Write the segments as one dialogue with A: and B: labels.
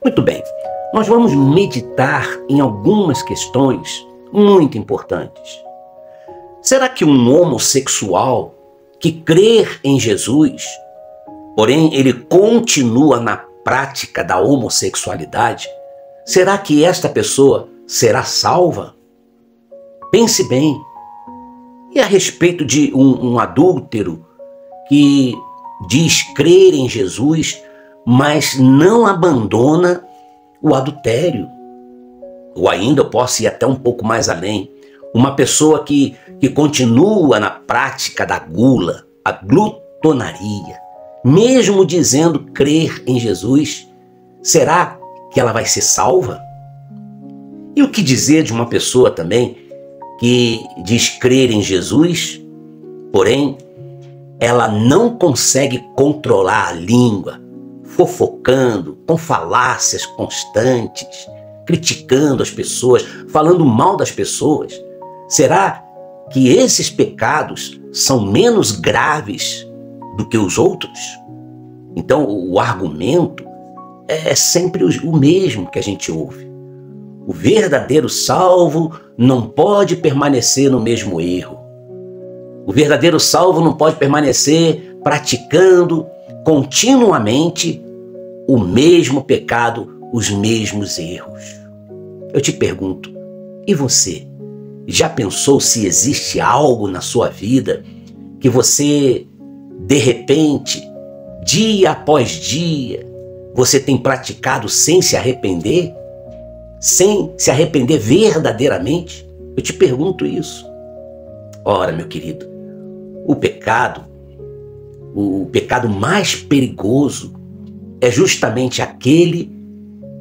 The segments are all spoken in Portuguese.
A: Muito bem, nós vamos meditar em algumas questões muito importantes. Será que um homossexual que crer em Jesus, porém ele continua na prática da homossexualidade, será que esta pessoa será salva? Pense bem. E a respeito de um adúltero que diz crer em Jesus, mas não abandona o adultério? Ou ainda eu posso ir até um pouco mais além. Uma pessoa que continua na prática da gula, a glutonaria, mesmo dizendo crer em Jesus, será que ela vai ser salva? E o que dizer de uma pessoa também que diz crer em Jesus, porém ela não consegue controlar a língua, fofocando, com falácias constantes, criticando as pessoas, falando mal das pessoas? Será que esses pecados são menos graves do que os outros? Então o argumento é sempre o mesmo que a gente ouve. O verdadeiro salvo não pode permanecer no mesmo erro. O verdadeiro salvo não pode permanecer praticando continuamente o mesmo pecado, os mesmos erros. Eu te pergunto, e você? Já pensou se existe algo na sua vida que você, de repente, dia após dia, você tem praticado sem se arrepender? Sem se arrepender verdadeiramente? Eu te pergunto isso. Ora, meu querido, o pecado mais perigoso é justamente aquele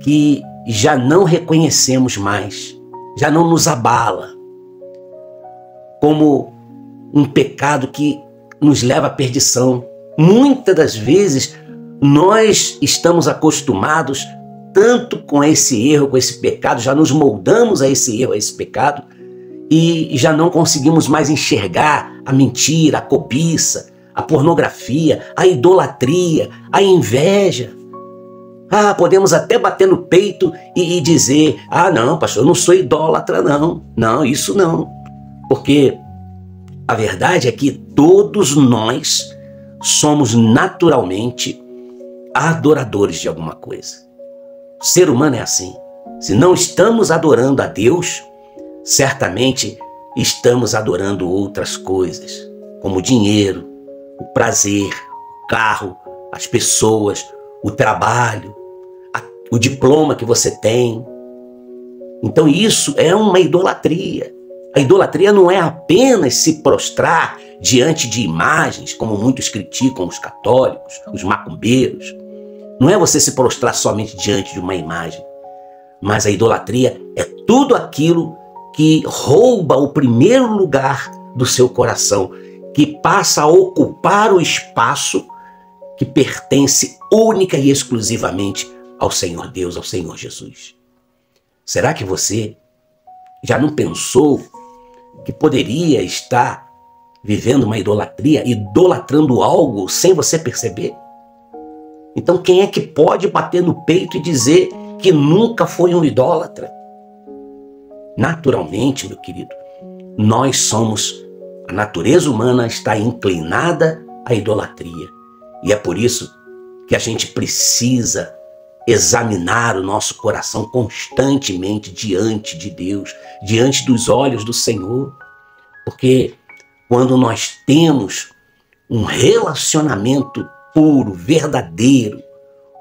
A: que já não reconhecemos mais, já não nos abala, como um pecado que nos leva à perdição. Muitas das vezes nós estamos acostumados tanto com esse erro, com esse pecado, já nos moldamos a esse erro, a esse pecado, e já não conseguimos mais enxergar a mentira, a cobiça, a pornografia, a idolatria, a inveja. Podemos até bater no peito e dizer, não, pastor, eu não sou idólatra, não. Não, isso não. Porque a verdade é que todos nós somos naturalmente adoradores de alguma coisa. O ser humano é assim. Se não estamos adorando a Deus, certamente estamos adorando outras coisas, como o dinheiro, o prazer, o carro, as pessoas, o trabalho, o diploma que você tem. Então isso é uma idolatria. A idolatria não é apenas se prostrar diante de imagens, como muitos criticam os católicos, os macumbeiros. Não é você se prostrar somente diante de uma imagem. Mas a idolatria é tudo aquilo que rouba o primeiro lugar do seu coração, que passa a ocupar o espaço que pertence única e exclusivamente ao Senhor Deus, ao Senhor Jesus. Será que você já não pensou que poderia estar vivendo uma idolatria, idolatrando algo sem você perceber? Então quem é que pode bater no peito e dizer que nunca foi um idólatra? Naturalmente, meu querido, a natureza humana está inclinada à idolatria. E é por isso que a gente precisa examinar o nosso coração constantemente diante de Deus, diante dos olhos do Senhor. Porque quando nós temos um relacionamento puro, verdadeiro,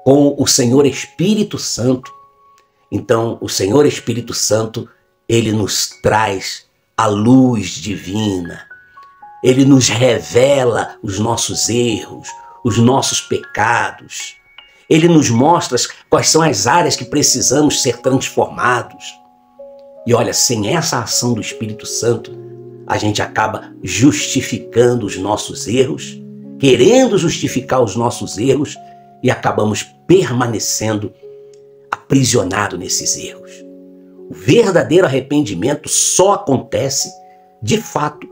A: com o Senhor Espírito Santo, então o Senhor Espírito Santo, ele nos traz a luz divina, ele nos revela os nossos erros, os nossos pecados, ele nos mostra quais são as áreas que precisamos ser transformados. E olha, sem essa ação do Espírito Santo, a gente acaba justificando os nossos erros, querendo justificar os nossos erros, e acabamos permanecendo aprisionados nesses erros. O verdadeiro arrependimento só acontece, de fato,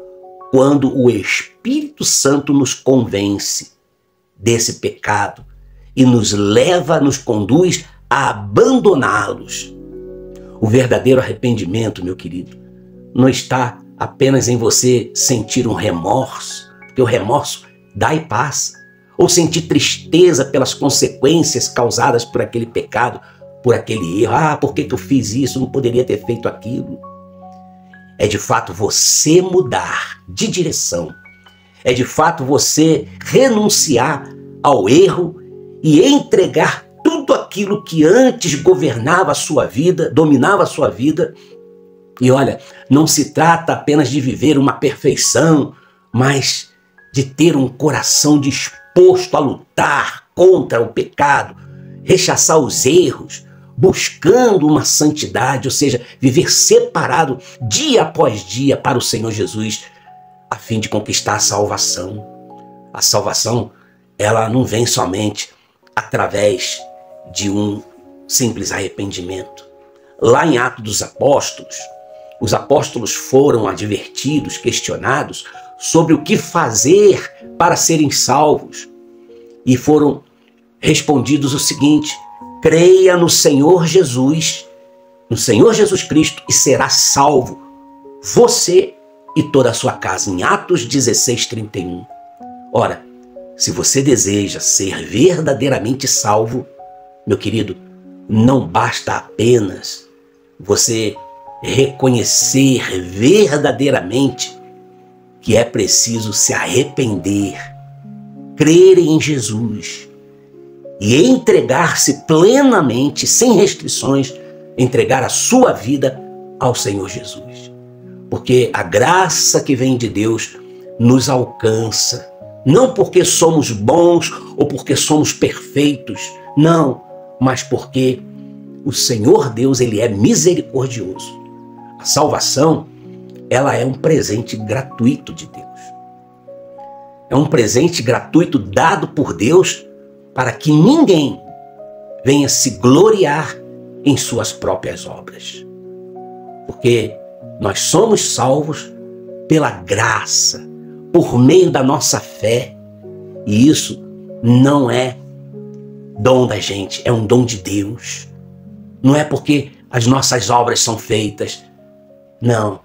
A: quando o Espírito Santo nos convence desse pecado e nos conduz a abandoná-los. O verdadeiro arrependimento, meu querido, não está apenas em você sentir um remorso, porque o remorso dá e passa, ou sentir tristeza pelas consequências causadas por aquele pecado, por aquele erro. Ah, por que eu fiz isso? Não poderia ter feito aquilo. É de fato você mudar de direção. É de fato você renunciar ao erro e entregar tudo aquilo que antes governava a sua vida, dominava a sua vida. E olha, não se trata apenas de viver uma perfeição, mas de ter um coração disposto a lutar contra o pecado, rechaçar os erros, buscando uma santidade, ou seja, viver separado dia após dia para o Senhor Jesus, a fim de conquistar a salvação. A salvação, ela não vem somente através de um simples arrependimento. Lá em Atos dos Apóstolos, os apóstolos foram advertidos, questionados sobre o que fazer para serem salvos. E foram respondidos o seguinte: creia no Senhor Jesus Cristo e será salvo, você e toda a sua casa. Em Atos 16:31. Ora, se você deseja ser verdadeiramente salvo, meu querido, não basta apenas você reconhecer verdadeiramente que é preciso se arrepender, crer em Jesus e entregar-se plenamente, sem restrições, entregar a sua vida ao Senhor Jesus. Porque a graça que vem de Deus nos alcança, não porque somos bons ou porque somos perfeitos, não, mas porque o Senhor Deus, Ele é misericordioso. A salvação, ela é um presente gratuito de Deus. É um presente gratuito dado por Deus para que ninguém venha se gloriar em suas próprias obras. Porque nós somos salvos pela graça, por meio da nossa fé. E isso não é dom da gente, é um dom de Deus. Não é porque as nossas obras são feitas. Não,